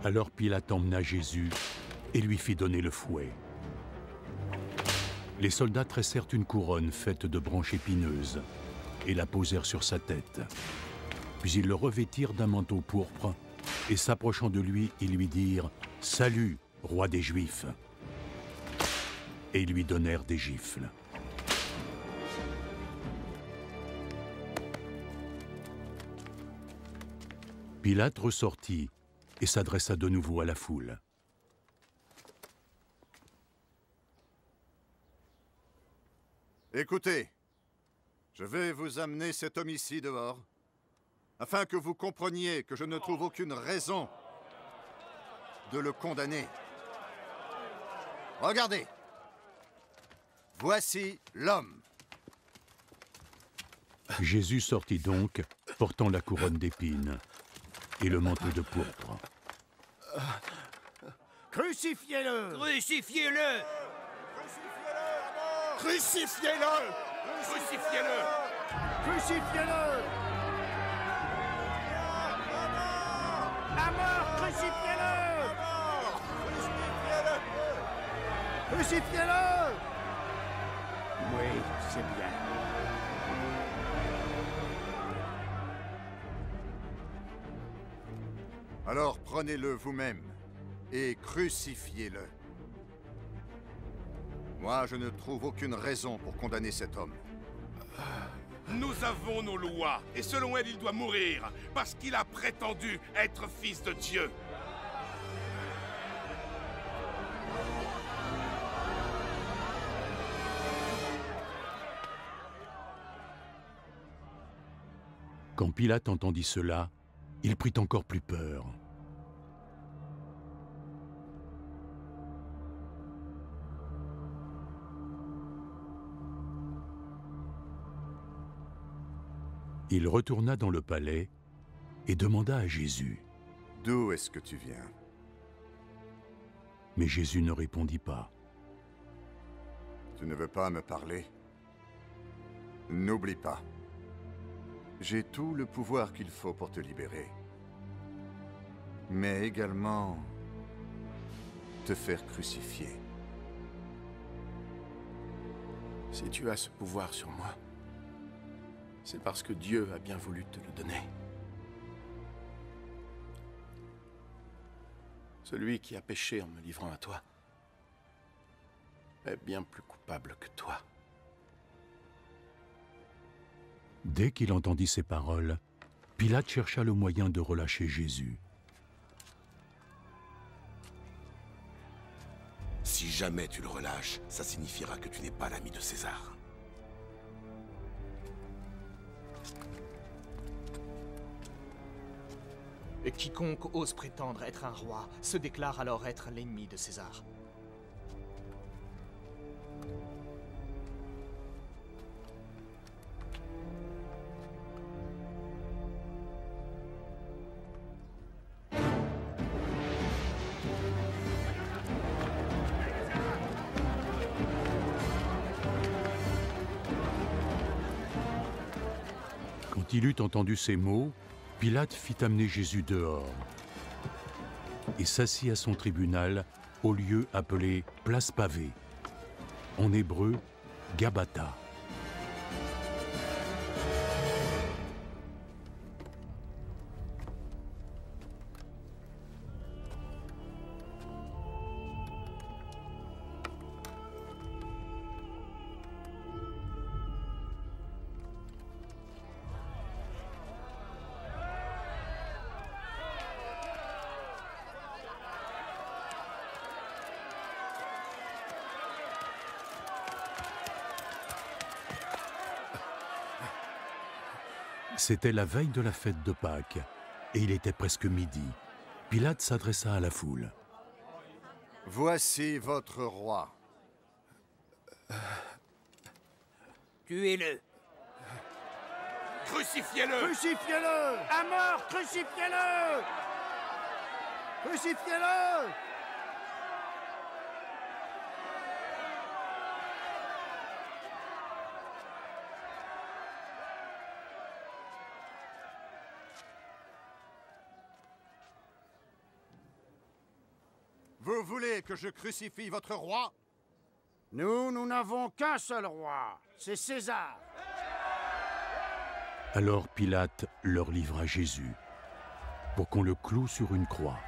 Alors Pilate emmena Jésus et lui fit donner le fouet. Les soldats tressèrent une couronne faite de branches épineuses et la posèrent sur sa tête. Puis ils le revêtirent d'un manteau pourpre et s'approchant de lui, ils lui dirent « Salut, roi des Juifs !» Et ils lui donnèrent des gifles. Pilate ressortit et s'adressa de nouveau à la foule. Écoutez, je vais vous amener cet homme ici dehors, afin que vous compreniez que je ne trouve aucune raison de le condamner. Regardez, voici l'homme. Jésus sortit donc, portant la couronne d'épines et le manteau de pourpre. Crucifiez-le! Crucifiez-le! Crucifiez-le! Crucifiez-le! Crucifiez-le! À mort! Crucifiez-le! Crucifiez-le! Oui, c'est bien. Alors prenez-le vous-même et crucifiez-le. Moi, je ne trouve aucune raison pour condamner cet homme. Nous avons nos lois, et selon elles, il doit mourir, parce qu'il a prétendu être fils de Dieu. Quand Pilate entendit cela, il prit encore plus peur. Il retourna dans le palais et demanda à Jésus. « D'où est-ce que tu viens? » Mais Jésus ne répondit pas. « Tu ne veux pas me parler? N'oublie pas. J'ai tout le pouvoir qu'il faut pour te libérer. Mais également te faire crucifier. Si tu as ce pouvoir sur moi, c'est parce que Dieu a bien voulu te le donner. Celui qui a péché en me livrant à toi est bien plus coupable que toi. Dès qu'il entendit ces paroles, Pilate chercha le moyen de relâcher Jésus. Si jamais tu le relâches, ça signifiera que tu n'es pas l'ami de César. Et quiconque ose prétendre être un roi se déclare alors être l'ennemi de César. Quand il eut entendu ces mots, Pilate fit amener Jésus dehors et s'assit à son tribunal au lieu appelé Place Pavée, en hébreu Gabata. C'était la veille de la fête de Pâques, et il était presque midi. Pilate s'adressa à la foule. « Voici votre roi. » Tuez-le! Crucifiez-le! Crucifiez-le! À mort! Crucifiez-le! Crucifiez-le! Vous voulez que je crucifie votre roi? Nous n'avons qu'un seul roi, c'est César. Alors Pilate leur livra Jésus pour qu'on le cloue sur une croix.